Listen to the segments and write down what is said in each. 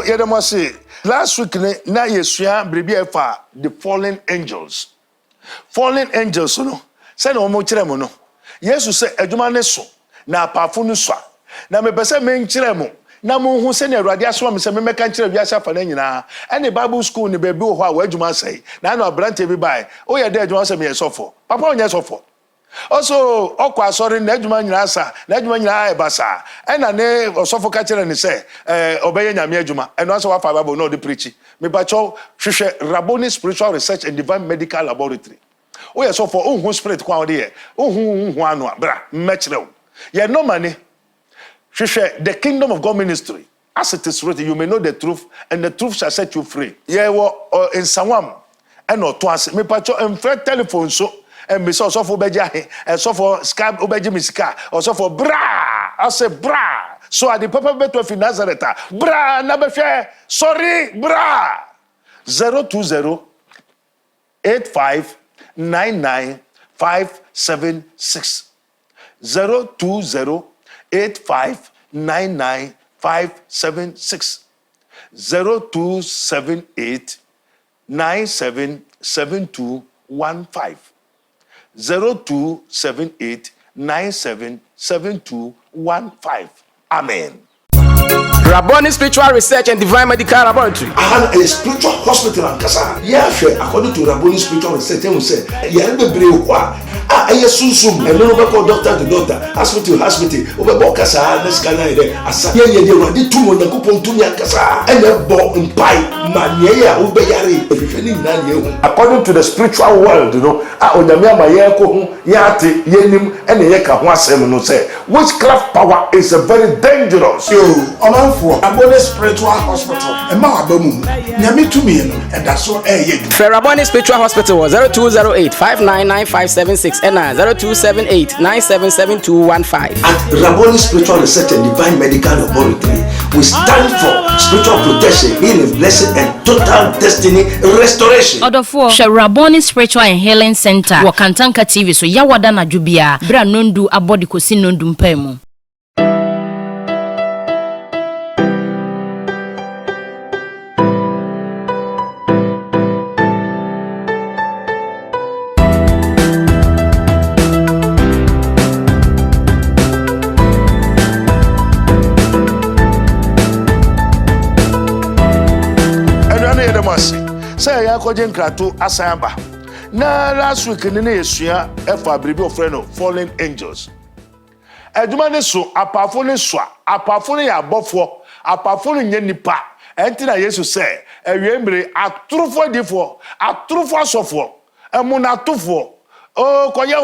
yedemose last week na yesua brebi efa the fallen angels. Fallen angels no. Se na omo kire mo no. Yesu se adwuma ne so na apafo no so. Na me pese me nkire mo. Na mo hu se na Awurade aso me se me meka nkire wiase afa na nyina. Ene Bible school ni bebi wo ho a wadwuma sei. Na na obrante bi bai. O ye de adwuma se me yesofo. Papa onye sofo. Also okwa asori na adwuma nyina asa na adwuma nyina ebasa ena ne osofo ka kire ni se obeye nyame adwuma eno asa wa fa Bible no de preach me ba cho hwehwe Rabboni Spiritual Research and Divine Medical Laboratory o ye so for ohun spirit kwa ode ye ohun anu abra mmekire o ye no mani hwehwe the Kingdom of God Ministry as it is written, you may know the truth and the truth shall set you free ye wo in Sawam eno to ase me ba cho emfre telephone so and me so for beja and so for scab obeji misika or so for bra I say bra so at the papa beto of Nazareth bra na be sorry bra 020 85 99 576 020 85 99 576 0278 977215 0278977215. Amen. Rabboni Spiritual Research and Divine Medical Laboratory. I had a spiritual hospital in Kasa. Yeah, according to Rabboni Spiritual Research, they will say, "Yeah, be brave. I sum and no go doctor to doctor, hospital to hospital. Over Kasa, this kind of day. Asa ye ye wadi tu mo na kupon tu nya Kasa. And the bo mpai mania ubeyari. According to the spiritual world, you know, onyame amaye ko hu yate yenim ene ye ka ho asem no say witchcraft power is a very dangerous. For Rabboni Spiritual Hospital, and Mabamu, Yamitu no, and that's so Rabboni Spiritual Hospital was 0208 599 576 and 0278 977215. At Rabboni Spiritual Research and Divine Medical Laboratory, we stand for spiritual protection, healing, blessing, and total destiny restoration. Order for Rabboni Spiritual and Healing Center, Wakantanka TV, so Yawada na Jubia, Bra Nundu Abodi Kosi Nundu Mpemu. Say ya ko jen krato asamba na last week ni na yesua efa brebi of friend of fallen angels aduma ne so apafo ne so apafo ne ya bofo apafo ne nya nipa enti na Yesu say ewiemre atrofo difo atrofo asofo emuna tofo o koye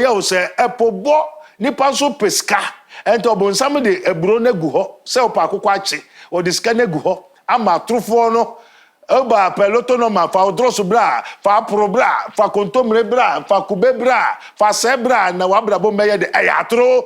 o se epobo nipa so peska enti obonsam de eburo na gu ho se opa akokwa achi o diska na gu ho ama atrofo no Oba peloto no ma fa odroso bra fa pro bra fa kontomre bra fa kube bra fa sebra na wabra bo meye de ayatro.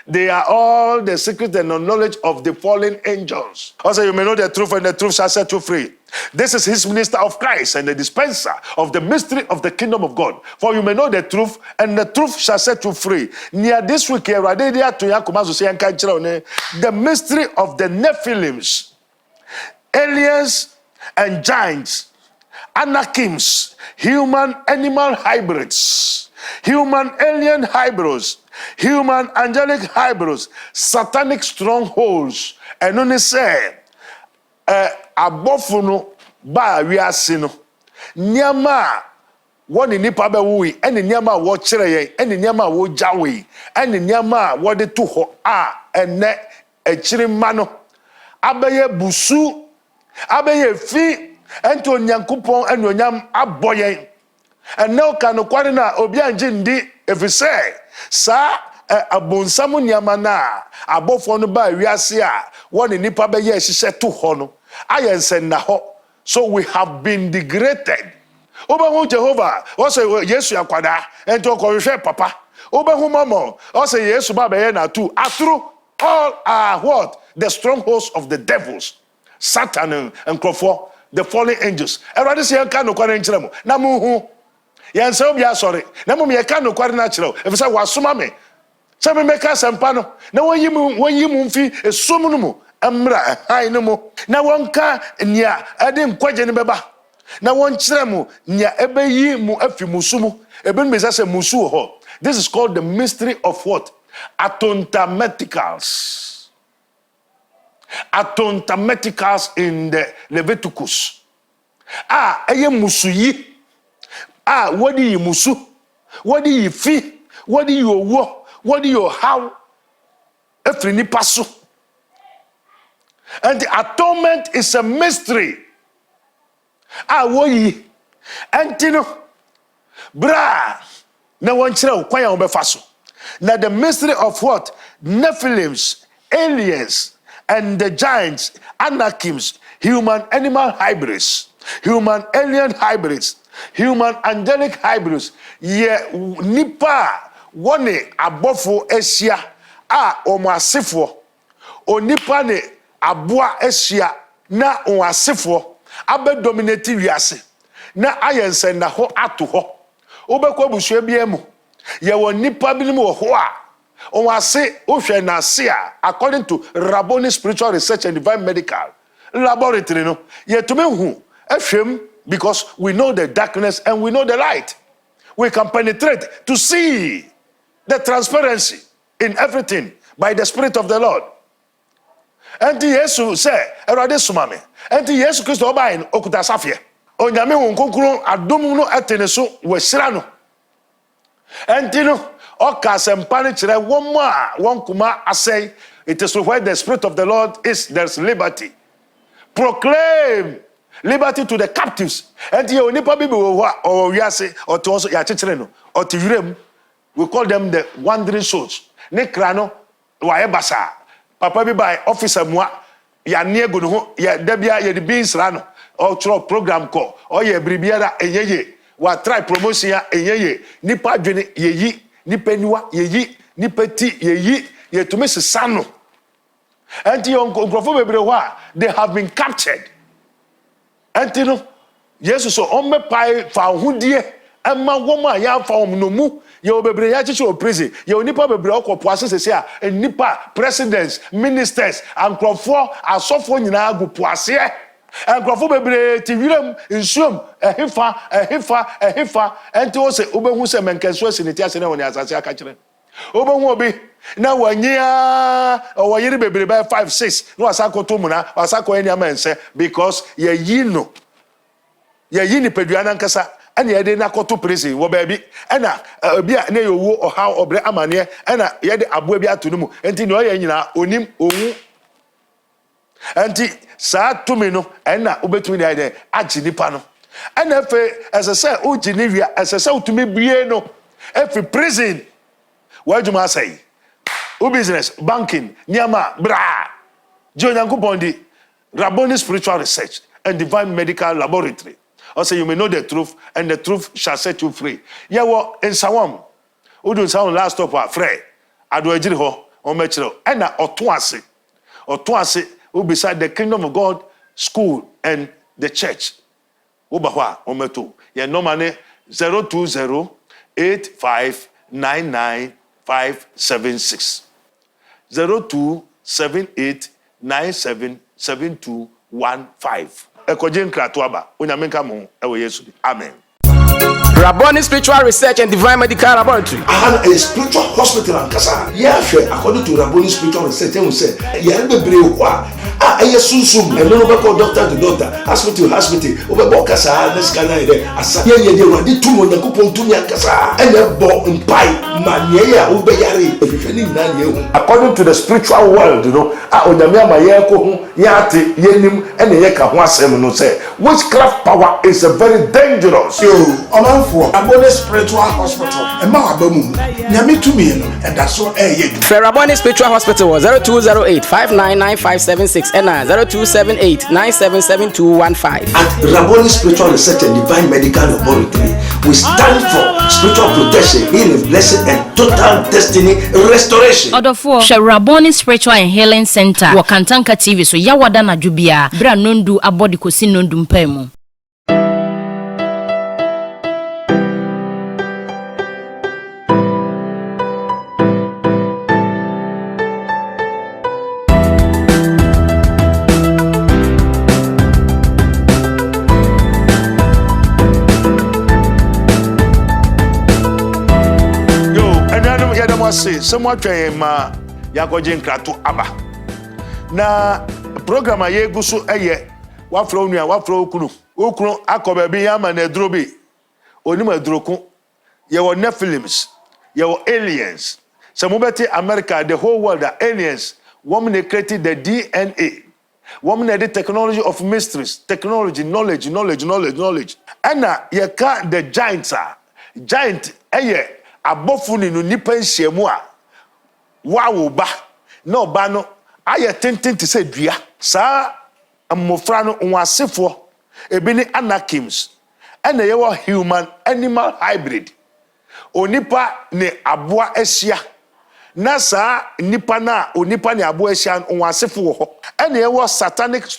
They are all the secret and the knowledge of the fallen angels. Also, you may know the truth and the truth shall set you free. This is his minister of Christ and the dispenser of the mystery of the kingdom of God. For you may know the truth and the truth shall set you free. Near this week here, the mystery of the Nephilims, aliens, and giants, anakims, human-animal hybrids, human-alien hybrids, human-angelic hybrids, satanic strongholds, and only say, abofuno ba wiasino, nyama woni nipa be wuyi, ene nyama wo kire yen, ene nyama wo jawe, ene nyama wo de to ho ene echiri mano, abeye busu, abeye fi ento onyankopon ene onyam aboyen ene oka no kware na obi anje ndi efise sa abonsamu nyama na abofo no ba wiase a woni nipa beye hihye to ho no ayense na ho. So we have been degraded. Obahu Jehovah o say Yesu akwada ento ko hwe papa obahu mama o say Yesu ba beye na tu atru. All are what? The strongholds of the devils. Satan and Crawford, the fallen angels. Everybody say you can't no kware nchiremo. Na mu hu. Yan say obi asori. Na mu me can't no kware na chiro. If say wasoma me. Say me make sempa no. Na wonyi mu mfi esum no mu. emra han no mo na wonka nia ade nkwaje ne beba na wonkyere mu nia ebeyi mu afi musumu ebe no mesa se musu ho. This is called the mystery of what? Atontameticals. Atontameticals in the Leviticus. Eye musuyi. What do you musu? What do you fi? What do you wo? What do you how? Every ni paso. And the atonement is a mystery. What ye? Antino. Bra. Na wanchira ukwaya ubefaso. Now the mystery of what? Nephilims, aliens, and the giants, anakims, human-animal hybrids, human-alien hybrids, human-angelic hybrids. Ye nipa wane abofo esia omasifo. O nipa ne abua esia na omasifo abe dominate wiase na ayense na ho ato ho. Obekwa busua biemu ye won nipa binim wo ho a onwase ohwe na se a according to Rabboni Spiritual Research and Divine Medical Laboratory no ye to me hu ehwem because we know the darkness and we know the light. We can penetrate to see the transparency in everything by the Spirit of the Lord. And Jesus say erade sumame and Jesus Christ obai okuta safie onyame won konkuru adom no eteneso wasira no entino oka sempane kire won a won kuma asay. It is where the Spirit of the Lord is, there's liberty. Proclaim liberty to the captives. And ye onipa bibi wo o wiase o to so ya chekere no o ti yurem. We call them the wandering souls. Ne kra no wa ye basa papa bi by officer moa ya ne ego no ho ya dabia ye de bi nsra no or through program call or ye bribiara enyeye wa try promotion ya enyeye nipa adwene yeyi nipa niwa yeyi nipa ti yeyi ye to me sesano anti yon nkrofo bebre ho a they have been captured anti no Jesus so on me pai fa hodie ema wom a ya fa wom no mu ye obebre ya chiche o prison ye onipa bebre okopo asese a nipa presidents ministers and nkrofo asofo nyina agupo ase. Nkrofo bebre ti wiram nsuom ehefa enti wo se obehu se menkenso asiniti ase na woni asase aka kire obehu obi na wanyia o yiri bebre by 5 6 no asako to mu na asako eni amanse because ye yino ye yini peduana nkasa ene ye de na koto prison wo ba bi ena obi a na ye owo oha obre amane ena ye de aboa bi ato no mu enti no ye nyina onim owu enti sa tumi no ena obetumi na ide agi nipa no ena fe esese ugini wia esese utumi bie no efi prison wajuma asai u business banking niama bra Jonyankopon di Rabboni Spiritual Research and Divine Medical Laboratory. Also you may know the truth and the truth shall set you free. Yawo ensawam udun sawon last stop a free ado agiri ho on mechiro ena oto ase beside the Kingdom of God school and the church. Ubahwa ometo. Ye normally 020-8599-576. 0278977215. Ekojen kratuaba. Unyamenka mu ewe Yesu. Amen. Rabboni Spiritual Research and Divine Medical Laboratory. A spiritual hospital and kasa. According to Rabboni Spiritual Research, we say, sunsum. And no bako doctor to doctor, hospital to hospital. Over kasa next kana ide. Asa ye wadi tumo na kupon tunya kasa. And bo mpai manyaya ubeyari. According to the spiritual world, you know, onyamia mayeko hu yate yenim ene ye ka ho asem no say witchcraft power is a very dangerous. For Rabboni Spiritual Hospital, and Mahabamu, Yami to me, and that's what Rabboni Spiritual Hospital was 0208-599-576 and 0278-977215. At Rabboni Spiritual Research and Divine Medical Laboratory, we stand for spiritual protection, healing, blessing, and total destiny restoration. Order for Rabboni Spiritual and Healing Center, Wakantanka TV, so Yawada na Jubia, Bra Nondu Abodi Kosi Nondu Mpemu. ase sɛ mo atwɛn ma yakɔgye nkrato aba na program a yɛgu so ɛyɛ wafrɛ onua wafrɛ okunu akɔ baabi yama na aduro bi onim aduroko yɛwɔ Nephilims yɛwɔ aliens sɛ mobɛte America the whole world are aliens woman created the DNA woman the technology of mysteries technology knowledge ɛna yɛka the giants giant ɛyɛ abɔfo ne no nipa nhyiamu a wawo ba na ɔba no ayɛ tenten te sɛ dua saa mmofra no nwasefoɔ ebi ne anakims ɛna yɛwɔ human animal hybrid onipa ne aboa ahyia na saa nipa na onipa ne aboa ahyia nwasefo wɔ hɔ ɛna yɛwɔ satanic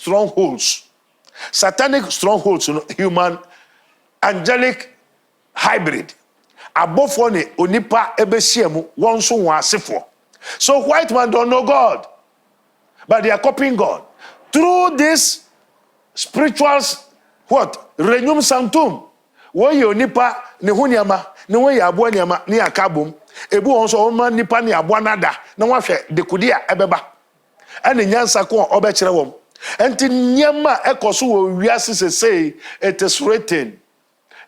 strongholds no human angelic hybrid abɔfoɔ ne onipa ɛbɛhyia mu wɔn nso nwasefo. So white man don't know God, but they are copying God through this spirituals. What renyum santum? Wo ye onipa ne ho niama ne wo ye aboa niama ne akabom ebu won so ma nipa ne aboa nada na wahwe dekudi a ebeba ene nyansa ko obe kire wom enti niama ekoso wo wiase sesei it is written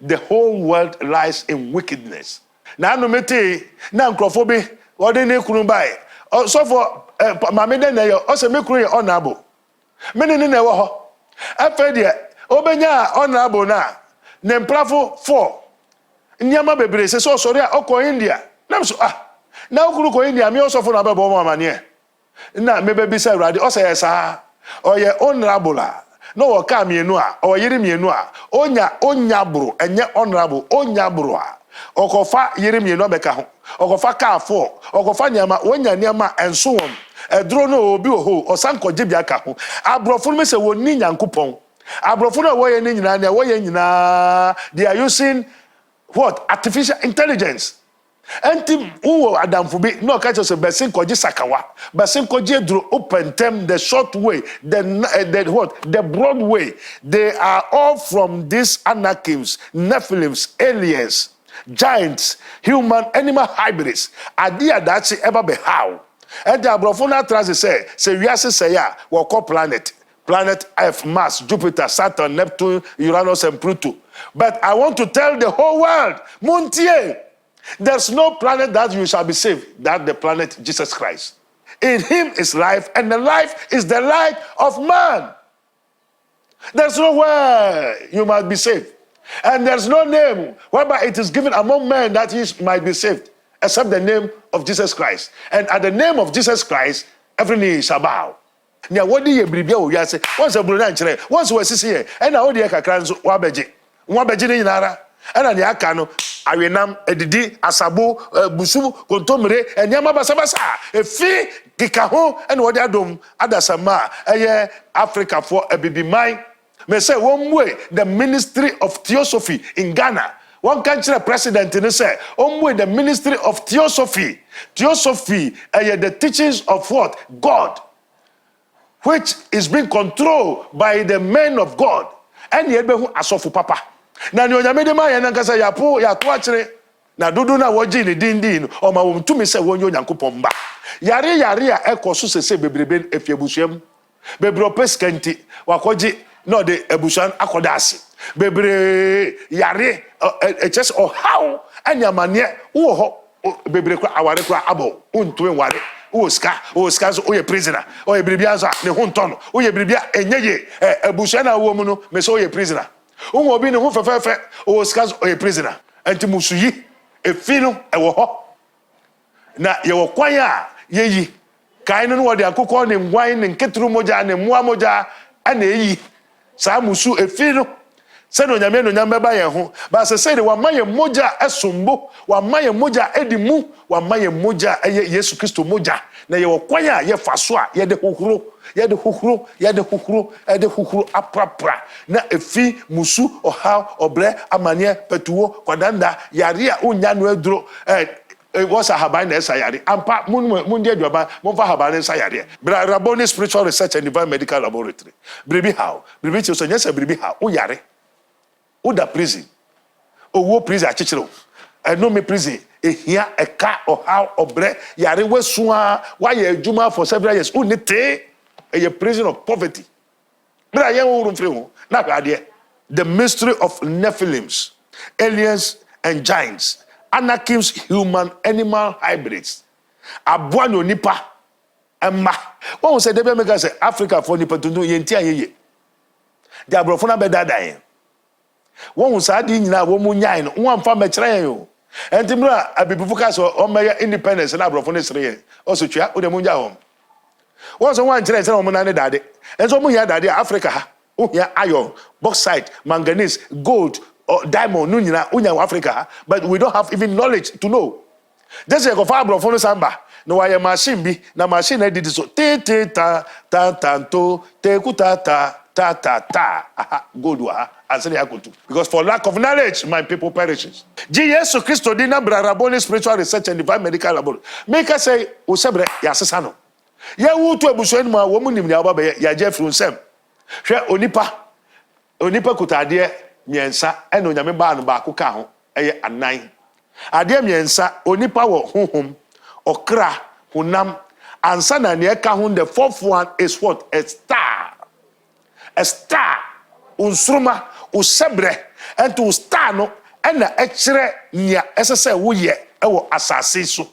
the whole world lies in wickedness. Na no mete na nkrofo bi ode ne kunu bai so for mame de na yo o se me kunu ye onabo me ne na wo ho afa de obenya honorable na nemplafo 4 nyama bebre se so sori a okọ India nam so na okuru ko India me osofo na bebo mama ne na me bebi se urade o se yesa oye honorable a no wo ka mienu a o yiri mienu a onya bro enye honorable onya bro a okofa yiri mienu abeka ho okofa ka 4 okofa nyama wonya nyama enso won edro no obi oho osanko jebia ka ho abrofo me se woni nyankopon abrofo na woye ni nyina na woye nyina they are using what artificial intelligence enti uwo adamfo bi no ka chose besin koji sakawa besin koji duro open them the short way the broad way they are all from these anakims nephilims aliens giants human animal hybrids adia dachi eba be how and the abrofo na trans say wiase say ya wo call planet Earth, Mars, Jupiter, Saturn, Neptune, Uranus, and Pluto. But I want to tell the whole world, Montier, there's no planet that you shall be saved. That's the planet Jesus Christ. In him is life, and the life is the light of man. There's no way you might be saved. And there's no name whereby it is given among men that he might be saved, except the name of Jesus Christ. And at the name of Jesus Christ, every knee shall bow. Nya wodi ye bribia o wiase won se buru na nkire won se wasisi ye e na wodi ye kakra nso wabeje ne nyinara e na ne aka no awenam edidi asabo busu kontomire enyama basabasa efi kika ho e na wodi adom adasama eye Africa for ebibiman me say one way the ministry of theosophy in Ghana one country president ni say one way the ministry of theosophy the teachings of what God, which is being controlled by the men of God. And yet be asofu papa. Na ni onyame de ma ye na nkasa ya to akire na dodo na woji ni dindin o ma wo tumi se wonyo nyankopon ba. Yare a ekoso sese bebrebe efiebusuam. Bebro peskanti wakoji no de ebusuan akoda ase. Bebre yare just how anyamane wo ho bebre kwa aware kwa abo untuwe ware. Oska so oye prisoner oye bribia za ne ho ntono oye bribia enyeye abusua na wo mu no me so oye prisoner unwo obi ne ho fefefe oska so oye prisoner enti musuyi efi no ewo ho na ye wo kwan a yeyi kan no wo de akokɔ ne ngwan ne nketuru moja ne mua moja ana eyi saa musu efi no se no nyame ba ye ho ba se de wa maye moja esombo wa maye moja edimu wa maye moja eye Yesu Kristo moja na ye wokwanya ye faso a ye de huhuro aprapra na efi musu oha obre amane petuo kwadanda yare a onya no aduro what's a haban na sayare ampa mun de aduaba mun fa haban na sayare Rabboni Spiritual Research and Divine Medical Laboratory bribi how bribi che so nyesa bribi how o yare Oda prison. Owo prison achichiro. No me prison. ehia eka ohaw obre yare wasua why adwuma for several years unite a prison of poverty bra ye wo free ho na ade the mystery of Nephilims, aliens and giants, Anakims, human animal hybrids, aboa no nipa emma won say dey make say Africa for nipa tuntu yenti ayeye the abrofo na be dadan won say adi nyina wo mu nyan no won fa me kire yen o entimra abibifu ka so o meya independence na abrofo ne sire yen o so twa o de mu nya hom won so wan kire say o mu na ne dade enso mu ya dade Africa ha o hia iron bauxite manganese gold or diamond no nyina o nya Africa but we don't have even knowledge to know this is go fa abrofo no samba no why machine bi na machine na didi so te ta to te kuta ta gold wa answer yakutu because for lack of knowledge my people perishes Jesus Christo di na Raboni spiritual research and divine medical laboratory make us say o sebre ya sesa no ya wutu abuso ni ma wo mu nim ni aba be ya je fru nsem hwe onipa kutade miensa ene onyame ba no ba akuka ho eye anan ade miensa onipa wo honhom okra hunam ansa na ne ka ho the fourth one is what a star unsruma usebre ento star no ena ekire nia esese wo ye ewo asase so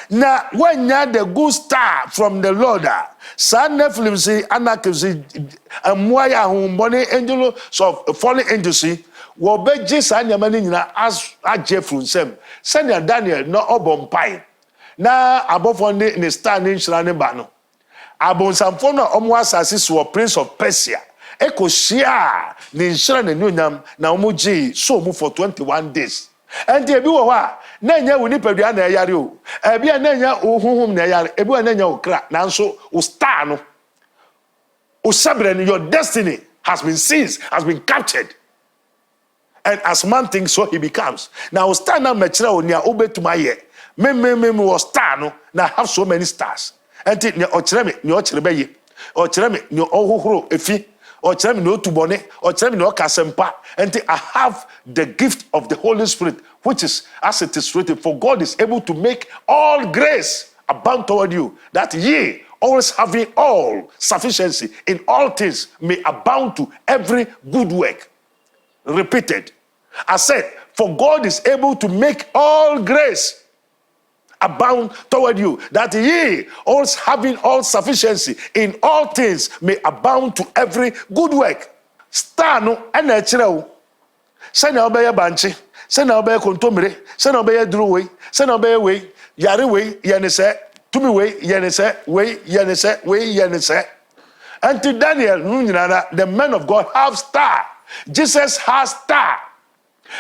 na wanya the good star from the Lord sa Nephilim si Anakim si amoya hombone angel of fallen angels si wo beji sa nyama ni nyina as ajefru nsem senior Daniel no obompai na abofo ne star ne nshira ne ba no abonsamfo no omo asase so prince of Persia ekoshia ne nshira ne nyonyam na omo ji so mu for 21 days and ebi wo ha na nya woni padua na yare o ebi na nya ohuhum na yare ebi na nya okra nanso o star no o sabre your destiny has been seized, has been captured. And as man thinks, so he becomes. Now, star na mechira onia obetumaye. Me was star no. Now have so many stars. And ni ochireme ni ochirebe ochireme ni ohuhuro efi. Ochireme ni otubone. Ochireme ni okasempa. And I have the gift of the Holy Spirit, which is as it is written, for God is able to make all grace abound toward you, that ye, always having all sufficiency in all things, may abound to every good work. Repeated. I said, for God is able to make all grace abound toward you, that ye, always having all sufficiency in all things, may abound to every good work. Star no ena echireo. Se na obeye banchi, se na obeye kontomire, se na obeye druwe, se na obeye we, yare we, yene se, tumi we, yene se, we, yene se, we, yene se. Until Daniel, the men of God have star. Jesus has star.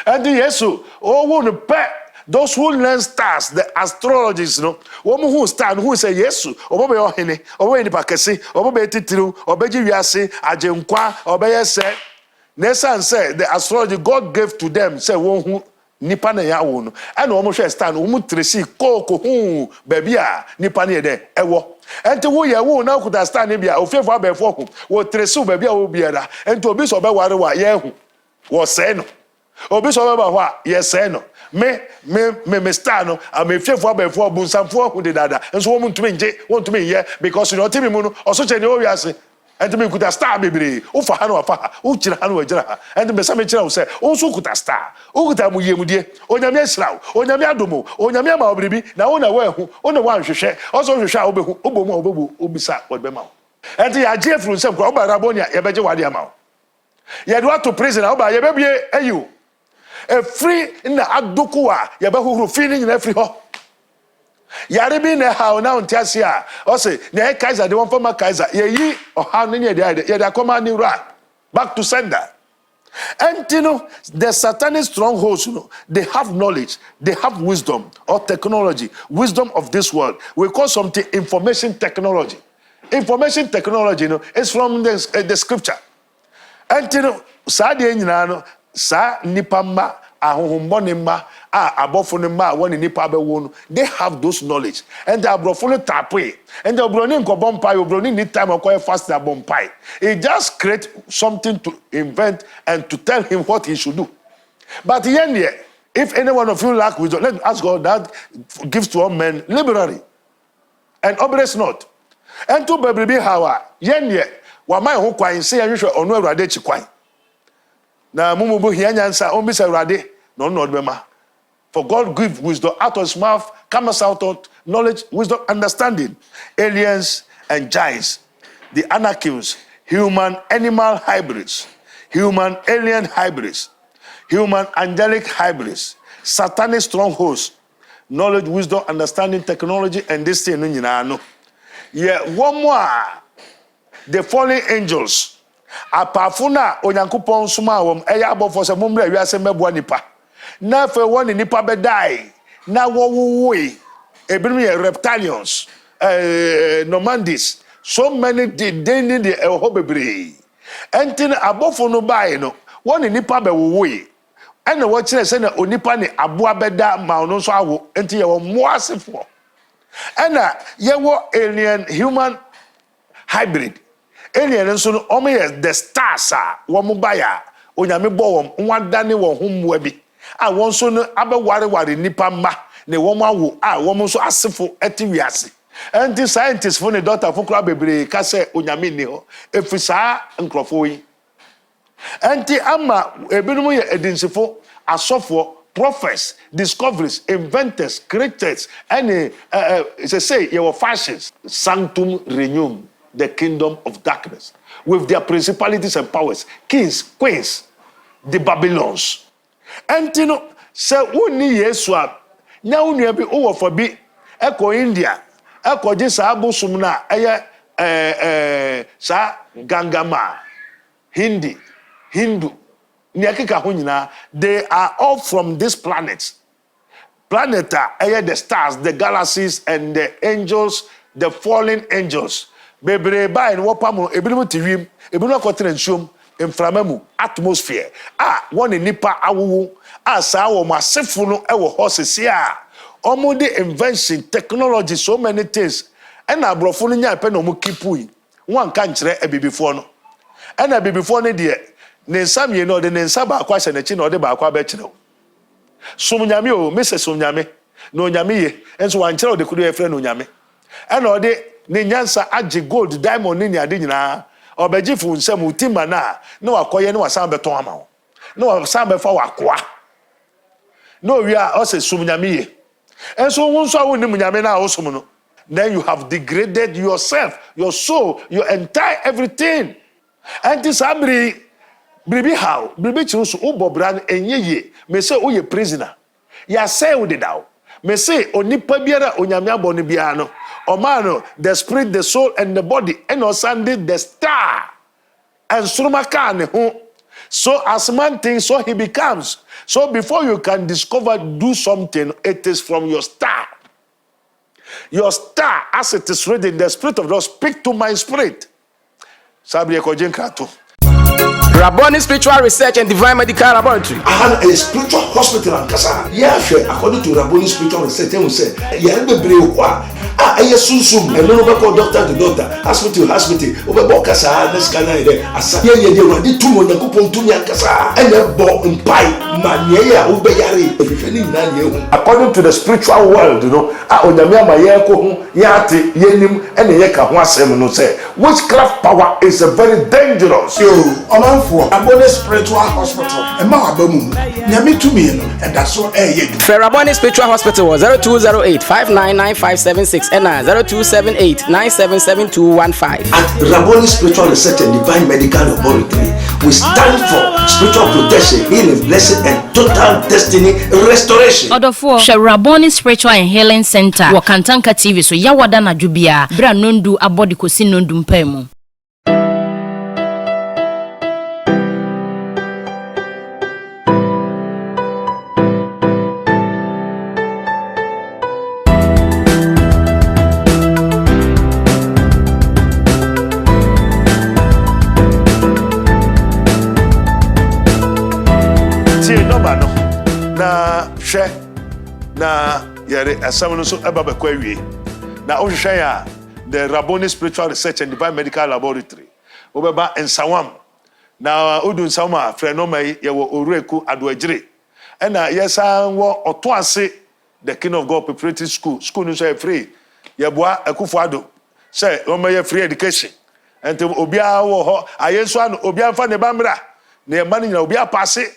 And Yesu, won't pay those who learn stars, the astrologists, no, woman who stand, who say Yesu, obe ohene, obe ni pakesi, obe titiru, obe jiwiase, ajenkwa, obe se. Nesan said the astrology God gave to them, say one who nipa na ya wo no. And omo hwe stand, omo tresi koko hu baby a nipa na de ewo. Enti wo ye wo na kuta stand bia ofefo abefo ko wo tresi baby a wo biara enti obi so be ware wa ye hu wo se no obi so be ba ho a ye se no me star no am efefo abefo bunsamfo hu de dada enso wo ntumi nje wo ntumi ye because you know timi mu no oso che ne o wiase enti me kuta star bebre wo fa ha no fa ha wo kira ha no wagira ha enti me same kira wo se wo so kuta star wo kuta mu yemudie onyame asirawo onyame adomo onyame ma obribi na wo na wa hu wo na wa nhwehwe oso nhwehwe a wo behu obomu a wo bebu obisa wo be ma wo enti ya je fru nsem kwa wo ba rabonia ye beje wade ama wo ye do to prison a wo ba ye bebie ayu e free na adoku a ye be huhuru feeling na free ho yare bi na ha na ontiase a o se na Kaiser de won former Kaiser ye yi o ha no ye de akoma ni ra back to sender. And you know, the Satanic Strongholds, you know, they have knowledge, they have wisdom or technology, wisdom of this world. We call something information technology. Information technology, you know, is from the scripture. And you know, sa de nyina no, sa nipa ma ahohombone ma abofo ne ma woni nipa be wo no, they have those knowledge. And the abrofo no tape, and the obroni nko bompai, obroni need time okoye fast that bompai. He just create something to invent and to tell him what he should do. But yen here, If any one of you lack wisdom, let me ask God that gives to all men liberally and others not. And to baby hawa yen ye wa mai ho kwan se yehwe onu awurade chi kwan. Na mumubu hia nyansa on bi se awurade no no bema. For God give wisdom out of his mouth comes out of knowledge, wisdom, understanding. Aliens and giants, the Anakims, human animal hybrids, human alien hybrids, human angelic hybrids, Satanic strongholds, knowledge, wisdom, understanding, technology, and this thing. Yeah, one more. The fallen angels. Apafuna onyankopon suma wom eya abofo se momre wiase mebua nipa. Na fe woni nipa be die. Na wowoi. Ebinim ye reptilians, Normandis. So many did they need the bebre. Entin abofo no bai no. Woni nipa be wowoi. Ene wo kire se na onipa ne aboa beda ma ono so awo. Enti ye wo moasefo. Ena ye wo alien human hybrid. Alien nso no omo ye the stars a wo mo baya onyame bo wo nwadane wo hommoa bi a won so no abeware nipa ma ne wo mo awo a wo mo so asefo eti wiase enti scientists fo ne doctor fo kra bebre ka se onyame ni ho efisa nkrofo yi enti ama ebinom ye edinsifo asofo prophets, discoveries, inventors, creators, and say your fashions, sanctum regnum, the kingdom of darkness, with their principalities and powers, kings, queens, the Babylons. And you know, say uni Yesua, now you be over for be Echo India, Echo Jisabu Sumna, sa Gangama, Hindi, Hindu. They are all from this planet. Planet are the stars, the galaxies, and the angels, the fallen angels. Bebre ba en wopamo ebinom tiwim, ebinom akotrensuom, inframamu, atmosphere. One nipa awu, sa wo masefo no e wo horses a. Omo de invention, technology, so many things. And abrofo no nya pe no mo kipui. Wan kan kire ebibifo no. And ebibifo no de ne nsam ye no de ne nsaba akwa hye na chi no de ba akwa ba kire. Somnyame o, mese somnyame. No nyame ye. Enso wan kire o de kudu e fre no nyame. And o de ne nyansa age gold diamond ni ade nyina. Obejifu nsam utima na wakoye ne wasan beton ama ho. Na wasan be fa wakoa. No we are also somnyame ye. Enso wonso awu ni nyame na wo som no. Then you have degraded yourself, your soul, your entire everything. And this abri Bibi how? Bibi chirusu ubobran enyeye. Me say oye prisoner. Ya say udidao. Me say onipa biara onyame aboni biara no. Omano, the spirit, the soul, and the body. And osande the star. And surumaka ne ho. So as man thinks, so he becomes. So before you can discover, do something, it is from your star. Your star, as it is written, the spirit of God speak to my spirit. Sabri ekojen krato. Rabboni Spiritual Research and Divine Medical Laboratory. A spiritual hospital and kasa. Yeah, according to Rabboni Spiritual Research, they will say, yeah, be brave. Sum. And no go doctor to doctor, hospital to hospital. Over kasa, this kind of day. Asa, yeah, they were the two months ago, Pontunia kasa. And the bo in pie, mania, ubeyari. According to the spiritual world, you know, Onyamia Mayako, Yati, Yenim, and the Yaka Wasem no say, witchcraft power is a very dangerous. For Rabboni Spiritual Hospital, and Mabamu, Yami to me, and that's so Rabboni Spiritual Hospital was 0208 599576 and 0278 977215. At Rabboni Spiritual Research and Divine Medical Laboratory, we stand for spiritual protection, healing, blessing, and total destiny restoration. Order for Rabboni Spiritual and Healing Center, Wakantanka TV, so Yawada na Jubia, Bra Nondu Abodi Kosi Nondu Mpemu. Na yere asam no so eba bekwa wie na ohwehwe ya the Rabboni Spiritual Research and Divine Medical Laboratory obeba ensawam na odun sama frenoma ye wo oreku adoagire ɛna yɛsan wɔ ɔtoase the King of God preparatory school no so free yɛboa Akufo-Addo sɛ ɔmɛyɛ free education ente obiara wɔ hɔ ayenso ano obiara fa ne bamra na yɛma no nyina obiara paase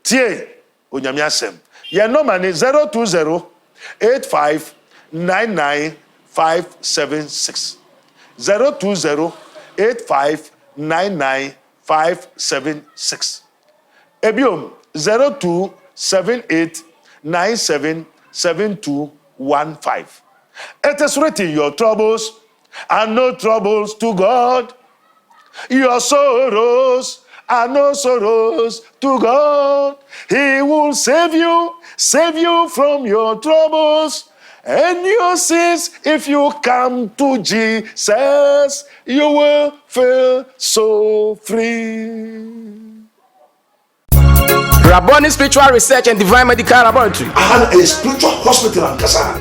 tie onyame asɛm yɛ number ne 020 85 99 576 020 85 99 576 ebiom 0278 97 7215. It is written, your troubles are no troubles to God. Your sorrows are no sorrows to God. He will save you from your troubles and your sins. If you come to Jesus, you will feel so free. Rabboni Spiritual Research and Divine Medical Laboratory. A spiritual hospital and kasa.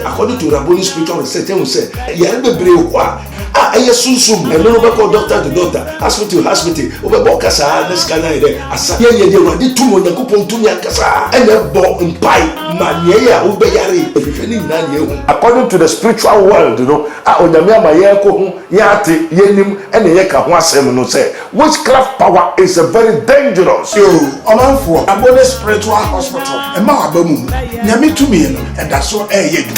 According to Rabboni Spiritual Research, they say, Sunsum, and no doctor to doctor, hospital, over Kasa, this kind of Asa, did 2 months, Kupuntunia Kasa, and a bomb in pipe, Mania, Ubayari, according to the spiritual world, Odamia Mayako, Yati, Yenim, and the Yaka Wasem say, witchcraft power is a very dangerous. For Rabboni Spiritual Hospital, and Mahabamu, Yami to me, and that's what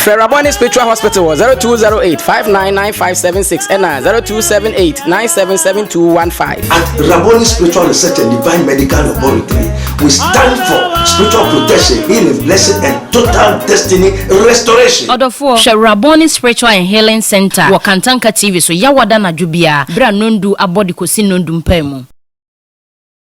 Rabboni Spiritual Hospital was 0208 599 576 and 0278 977215. At Rabboni Spiritual Research and Divine Medical Laboratory, we stand for spiritual protection, healing, blessing, and total destiny restoration. Order for Rabboni Spiritual and Healing Center, Wakantanka TV, so Yawada na Jubia, Bra Nondu Abodi Kosi Nondu Mpemu.